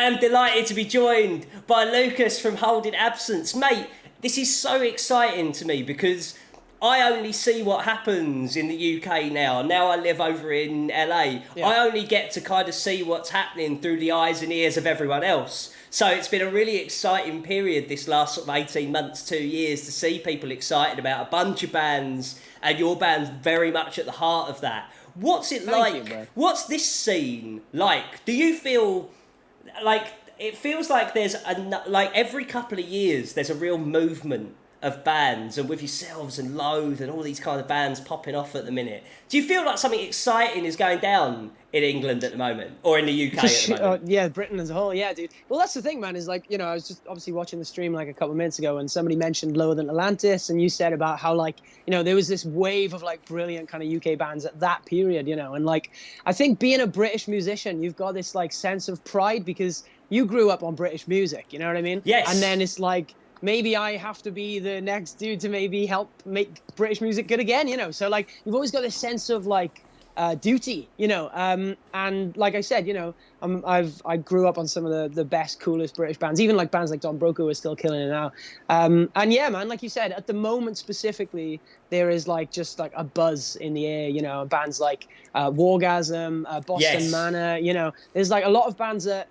am delighted to be joined by Lucas from Holding Absence. Mate, this is so exciting to me because I only see what happens in the UK now. Now I live over in LA. Yeah. I only get to kind of see what's happening through the eyes and ears of everyone else. So it's been a really exciting period this last sort of 18 months, 2 years, to see people excited about a bunch of bands, and your band's very much at the heart of that. What's it like? What's this scene like? Do you feel like it feels like there's like every couple of years there's a real movement of bands, and with yourselves and Loathe and all these kind of bands popping off at the minute? Do you feel like something exciting is going down in England at the moment, or in the UK at the moment? Yeah, Britain as a whole, yeah, dude. Well, that's the thing, man, is like, you know, I was just obviously watching the stream like a couple of minutes ago, and somebody mentioned Lower Than Atlantis, and you said about how, like, you know, there was this wave of like brilliant kind of UK bands at that period, you know, and like, I think being a British musician, you've got this like sense of pride because you grew up on British music, you know what I mean? Yes. And then it's like, maybe I have to be the next dude to maybe help make British music good again, you know? So like, you've always got this sense of like duty, you know? And like I said, you know, I grew up on some of the best, coolest British bands, even like bands like Don Broco are still killing it now. And yeah, man, like you said, at the moment specifically, there is like just like a buzz in the air, you know, bands like Wargasm, Boston Manor, you know, there's like a lot of bands that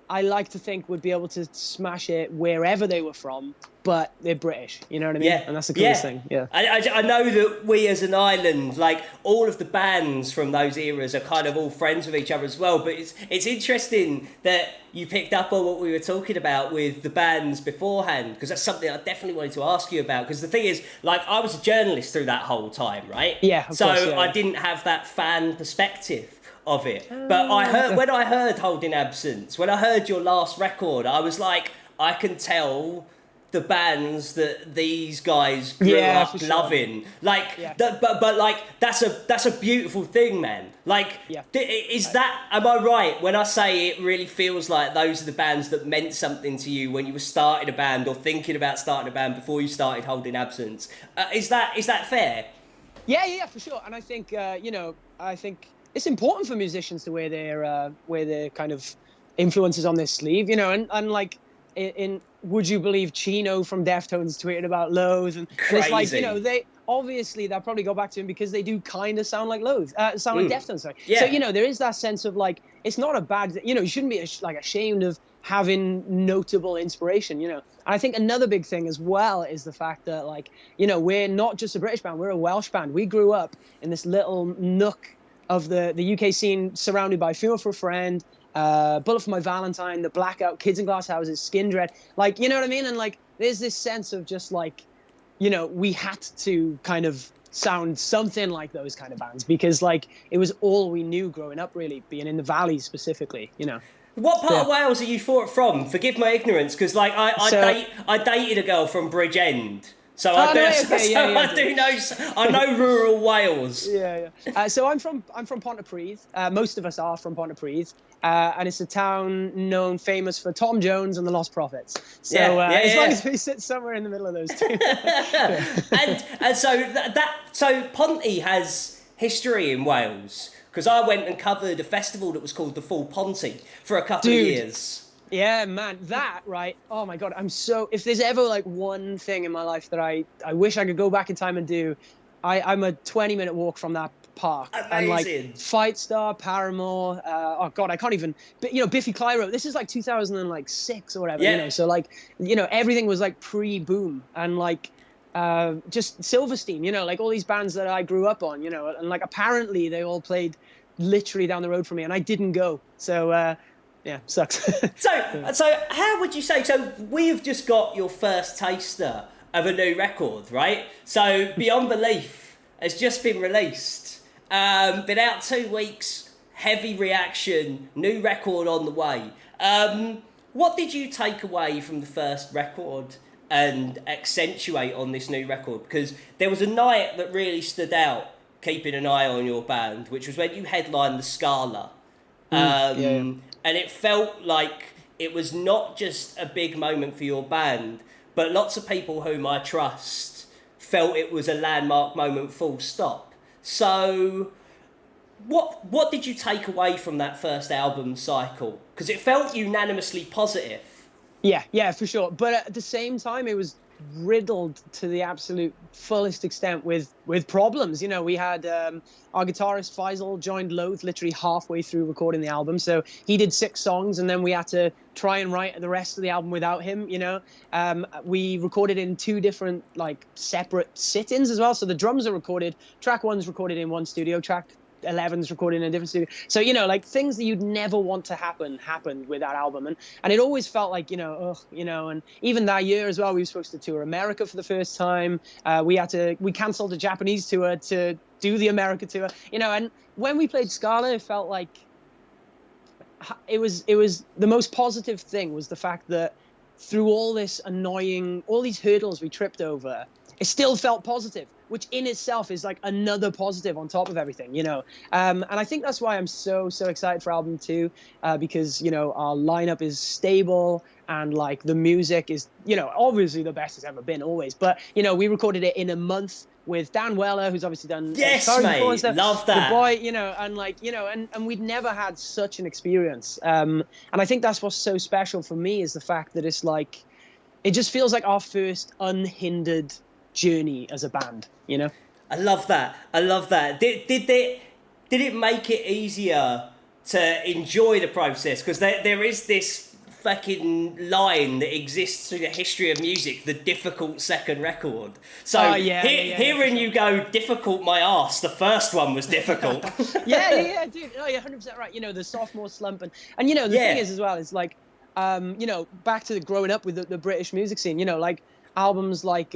I like to think would be able to smash it wherever they were from, but they're British, you know what I mean? Yeah. And that's the coolest thing, yeah. I know that we as an island, like all of the bands from those eras are kind of all friends with each other as well, but it's interesting that you picked up on what we were talking about with the bands beforehand, because that's something I definitely wanted to ask you about, because the thing is, like, I was a journalist through that whole time, right? Yeah, of course, yeah. I didn't have that fan perspective of it, but when I heard Holding Absence, when I heard your last record, I was like, I can tell the bands that these guys grew up loving, like but like that's a beautiful thing, man. Like, is that, am I right when I say it really feels like those are the bands that meant something to you when you were starting a band or thinking about starting a band before you started Holding Absence? Is that fair? Yeah, for sure. And I think you know, I think it's important for musicians to wear their kind of influences on their sleeve, you know, and like in Would You Believe Chino from Deftones tweeted about Loathe, and it's like, you know, they'll probably go back to him because they do kind of sound like Loathe, like Deftones, sorry. Yeah. So, you know, there is that sense of like, it's not a bad, you know, you shouldn't be like ashamed of having notable inspiration, you know. And I think another big thing as well is the fact that, like, you know, we're not just a British band, we're a Welsh band. We grew up in this little nook of the UK scene, surrounded by Funeral for a Friend, Bullet for My Valentine, The Blackout, Kids in Glass Houses, Skin Dread. Like, you know what I mean? And like, there's this sense of just like, you know, we had to kind of sound something like those kind of bands because like it was all we knew growing up, really, being in the valleys specifically, you know. What part of Wales are you from? Forgive my ignorance, because like I dated a girl from Bridgend. So I know rural Wales. Yeah. So I'm from Pontypridd. Most of us are from Pontypridd, and it's a town famous for Tom Jones and the Lost Prophets. So as long as we sit somewhere in the middle of those two. and so Ponty has history in Wales, because I went and covered a festival that was called the Full Ponty for a couple of years. Yeah, man, that, right? Oh my God, if there's ever like one thing in my life that I wish I could go back in time and do, I'm a 20-minute walk from that park. Amazing. And like Fightstar, Paramore, oh God, I can't even, but you know, Biffy Clyro, this is like 2006 or whatever, you know, so like, you know, everything was like pre-boom, and like, just Silverstein, you know, like all these bands that I grew up on, you know, and like apparently they all played literally down the road from me and I didn't go. So, yeah, sucks. So how would you say, so we've just got your first taster of a new record, right? So Beyond Belief has just been released. Been out 2 weeks, heavy reaction, new record on the way. What did you take away from the first record and accentuate on this new record? Because there was a night that really stood out, keeping an eye on your band, which was when you headlined the Scala. And it felt like it was not just a big moment for your band, but lots of people whom I trust felt it was a landmark moment, full stop. So what did you take away from that first album cycle? Because it felt unanimously positive. Yeah, for sure. But at the same time, it was riddled to the absolute fullest extent with problems. You know, we had our guitarist Faisal joined Loathe literally halfway through recording the album, so he did 6 songs, and then we had to try and write the rest of the album without him. You know, we recorded in 2 different like separate sit-ins as well. So the drums are recorded. Track 1's recorded in one studio. Track 11's recorded in a different studio. So, you know, like things that you'd never want to happened with that album. And it always felt like, and even that year as well, we were supposed to tour America for the first time. We canceled the Japanese tour to do the America tour, and when we played Scala, it felt like it was the most positive thing was the fact that through all these hurdles we tripped over, it still felt positive, which in itself is like another positive on top of everything, and I think that's why I'm so excited for album 2, because our lineup is stable and like the music is obviously the best it's ever been always, but we recorded it in a month with Dan Weller, who's obviously done mate, love that, the boy, and we'd never had such an experience, and I think that's what's so special for me is the fact that it's like it just feels like our first unhindered journey as a band. I love that. Did it make it easier to enjoy the process? Because there is this fucking line that exists through the history of music, the difficult second record. So hearing you go, difficult my arse, the first one was difficult. yeah, dude. No, you're 100% right. The sophomore slump. And the thing is as well, is like, back to growing up with the British music scene, like albums like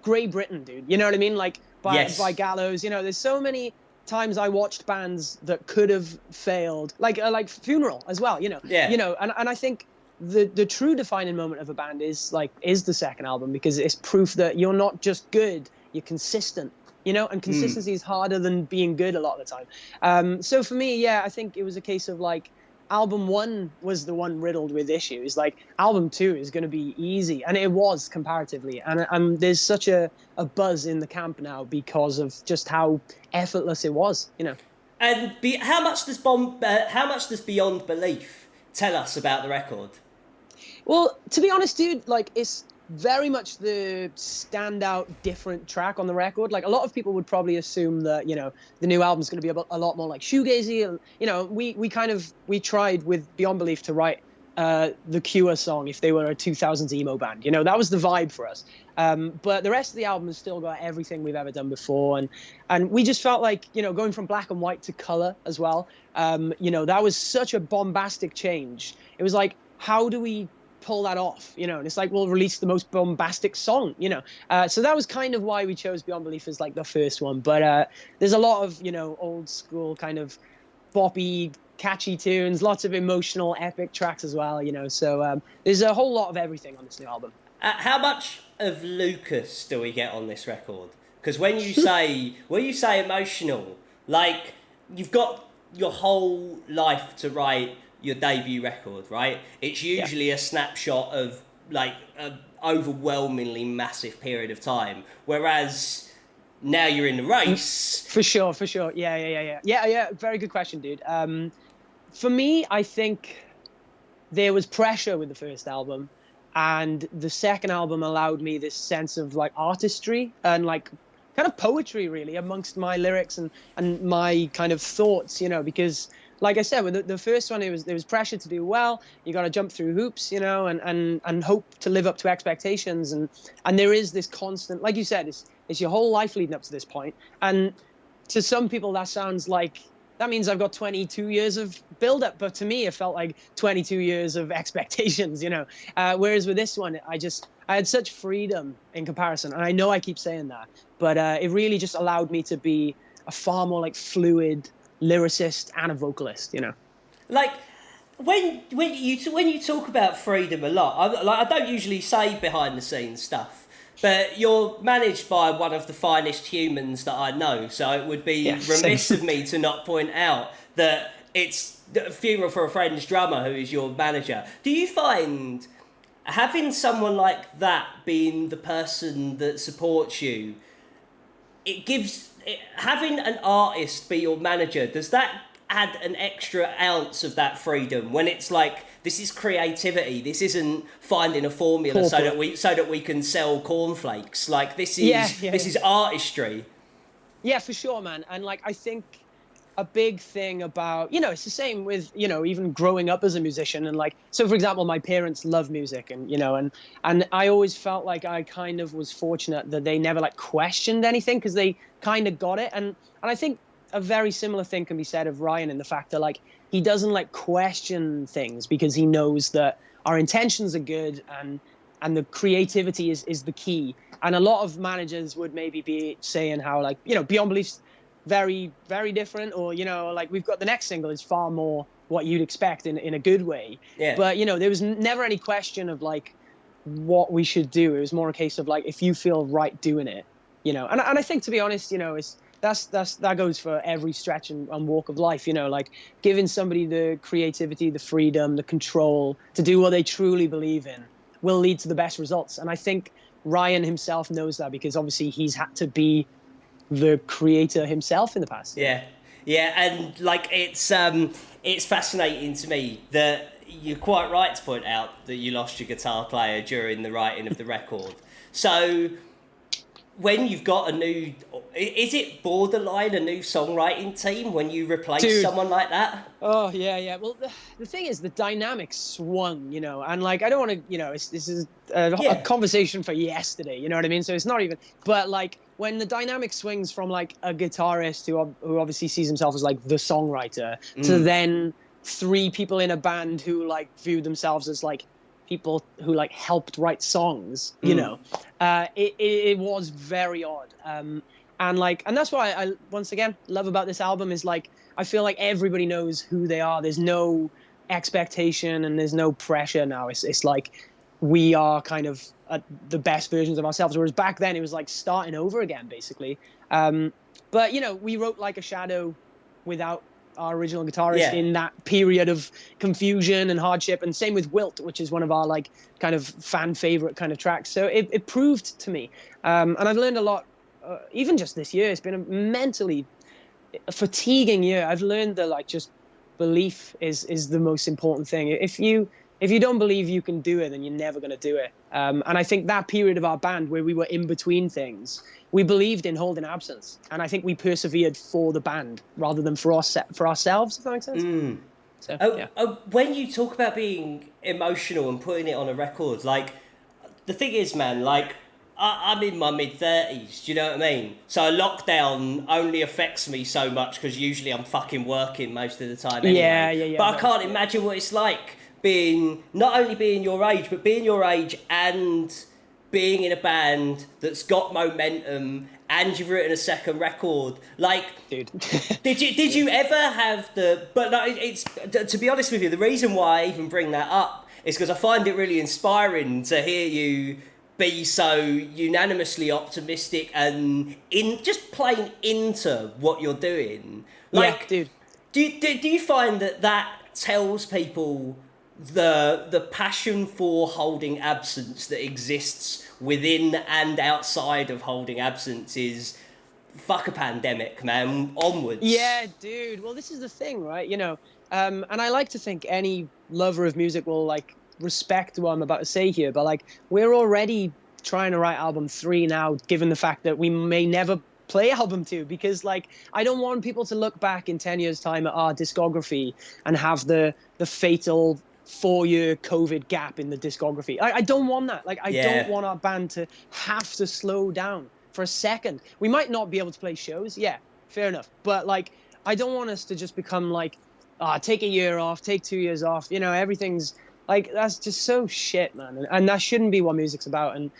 Grey Britain, dude. You know what I mean? Like by Gallows. There's so many times I watched bands that could have failed, like Funeral as well. And I think the true defining moment of a band is the second album, because it's proof that you're not just good, you're consistent. And consistency is harder than being good a lot of the time. So for me, I think it was a case of like, album 1 was the one riddled with issues. Like album 2 is going to be easy, and it was comparatively. And there's such a buzz in the camp now because of just how effortless it was. And how much does Beyond Belief tell us about the record? Well, to be honest, dude, like it's very much the standout different track on the record. Like a lot of people would probably assume that the new album's going to be a lot more like shoegazy. We tried with Beyond Belief to write the Cure song if they were a 2000s emo band. That was the vibe for us. But the rest of the album has still got everything we've ever done before, and we just felt like going from black and white to color as well. That was such a bombastic change. It was like, how do we pull that off, and it's like, we'll release the most bombastic song, so that was kind of why we chose Beyond Belief as like the first one. But there's a lot of old school kind of boppy catchy tunes, lots of emotional epic tracks as well, so there's a whole lot of everything on this new album. How much of Lucas do we get on this record? Because when you say emotional, like you've got your whole life to write your debut record, right? It's usually a snapshot of like an overwhelmingly massive period of time, whereas now you're in the race. For sure. Yeah. Very good question, dude. For me, I think there was pressure with the first album, and the second album allowed me this sense of like artistry and like kind of poetry really amongst my lyrics and my kind of thoughts, because like I said, with the first one, there was pressure to do well. You got to jump through hoops, and hope to live up to expectations. And there is this constant, like you said, it's your whole life leading up to this point. And to some people, that sounds like, that means I've got 22 years of build-up. But to me, it felt like 22 years of expectations, Whereas with this one, I had such freedom in comparison. And I know I keep saying that, but it really just allowed me to be a far more like fluid lyricist and a vocalist, Like when you talk about freedom a lot, I don't usually say behind the scenes stuff, but you're managed by one of the finest humans that I know, so it would be remiss of me to not point out that it's a Funeral for a Friend's drummer who is your manager. Do you find having someone like that being the person that supports you it gives having an artist be your manager, does that add an extra ounce of that freedom when it's like, this is creativity, this isn't finding a formula so that we can sell cornflakes, like this is artistry. Yeah, for sure, man. And like, I think a big thing about, it's the same with, even growing up as a musician. And like, so for example, my parents love music and, and I always felt like I kind of was fortunate that they never like questioned anything because they kind of got it. And I think a very similar thing can be said of Ryan in the fact that like, he doesn't like question things because he knows that our intentions are good and the creativity is the key. And a lot of managers would maybe be saying how like, Beyond Belief's very, very different, or, like we've got the next single is far more what you'd expect in a good way. Yeah. But, there was never any question of like what we should do. It was more a case of like, if you feel right doing it, and I think, to be honest, that goes for every stretch and walk of life, like giving somebody the creativity, the freedom, the control to do what they truly believe in will lead to the best results. And I think Ryan himself knows that because obviously he's had to be the creator himself in the past. Yeah, and like it's fascinating to me that you're quite right to point out that you lost your guitar player during the writing of the record. So when you've got is it borderline a new songwriting team when you replace someone like that? Oh, yeah. Well, the thing is, the dynamic swung, and like, I don't want to, this is a conversation for yesterday, you know what I mean? So it's not even, but like, when the dynamic swings from like a guitarist who obviously sees himself as like the songwriter to then 3 people in a band who like view themselves as like people who like helped write songs, it was very odd. And that's why I once again love about this album is like, I feel like everybody knows who they are. There's no expectation and there's no pressure now. It's like we are kind of the best versions of ourselves. Whereas back then it was like starting over again, basically. But we wrote Like a Shadow without our original guitarist in that period of confusion and hardship, and same with Wilt, which is one of our like kind of fan favorite kind of tracks. So it proved to me, and I've learned a lot. Even just this year, it's been a mentally fatiguing year. I've learned that like just belief is the most important thing. If you don't believe you can do it, then you're never going to do it. And I think that period of our band where we were in between things, we believed in holding absence. And I think we persevered for the band rather than for ourselves, if that makes sense. So, when you talk about being emotional and putting it on a record, like, the thing is, man, like, I'm in my mid-30s, do you know what I mean? So lockdown only affects me so much because usually I'm fucking working most of the time anyway. But I can't imagine what it's like not only being your age, but being your age and being in a band that's got momentum and you've written a second record. Like, dude, did you ever have but no, it's, to be honest with you, the reason why I even bring that up is because I find it really inspiring to hear you be so unanimously optimistic and just playing into what you're doing. Like, dude, do you find that tells people the passion for holding absence that exists within and outside of holding absence is fuck a pandemic, man, onwards? Yeah, dude. Well, this is the thing, right? And I like to think any lover of music will like respect what I'm about to say here, but like we're already trying to write album 3 now, given the fact that we may never play album 2, because like I don't want people to look back in 10 years time at our discography and have the fatal 4-year COVID gap in the discography. I don't want that. Like I don't want our band to have to slow down for a second. We might not be able to play shows, fair enough, but like I don't want us to just become like take a year off, take 2 years off, everything's like, that's just so shit, man. And that shouldn't be what music's about. And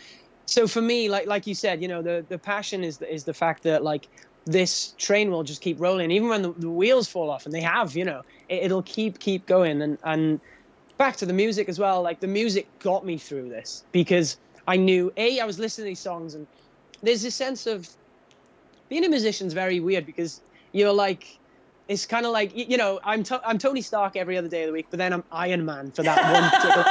so for me, like you said, the passion is the fact that like this train will just keep rolling, even when the wheels fall off, and they have, it'll keep going. And back to the music as well. Like the music got me through this because I knew I was listening to these songs, and there's this sense of being a musician is very weird because you're like, it's kind of like, I'm Tony Stark every other day of the week, but then I'm Iron Man for that one particular,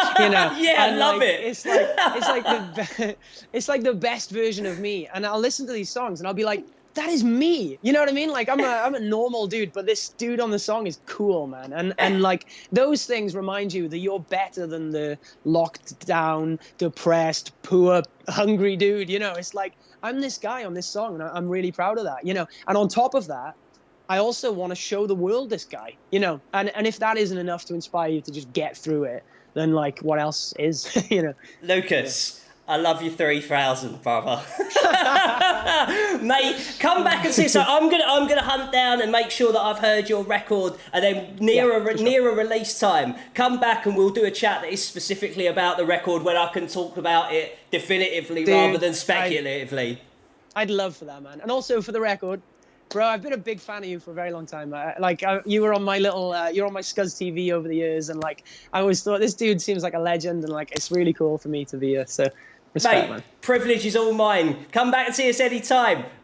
Yeah, I love like, it. It's like the best version of me. And I'll listen to these songs and I'll be like, that is me. You know what I mean? Like I'm a normal dude, but this dude on the song is cool, man. And like those things remind you that you're better than the locked down, depressed, poor, hungry dude. You know, it's like I'm this guy on this song, and I'm really proud of that. You know, and on top of that, I also want to show the world this guy. You know, and if that isn't enough to inspire you to just get through it, then like what else is? You know, Lucas. Yeah. I love you 3,000, brother. Mate, come back and see. So I'm gonna hunt down and make sure that I've heard your record, and then near a release time, come back and we'll do a chat that is specifically about the record, when I can talk about it definitively rather than speculatively. I'd love for that, man. And also for the record, bro, I've been a big fan of you for a very long time. You were on my little, you're on my Scuzz TV over the years, and like I always thought this dude seems like a legend, and like it's really cool for me to be here. So. Respect, mate, man. Privilege is all mine. Come back and see us anytime.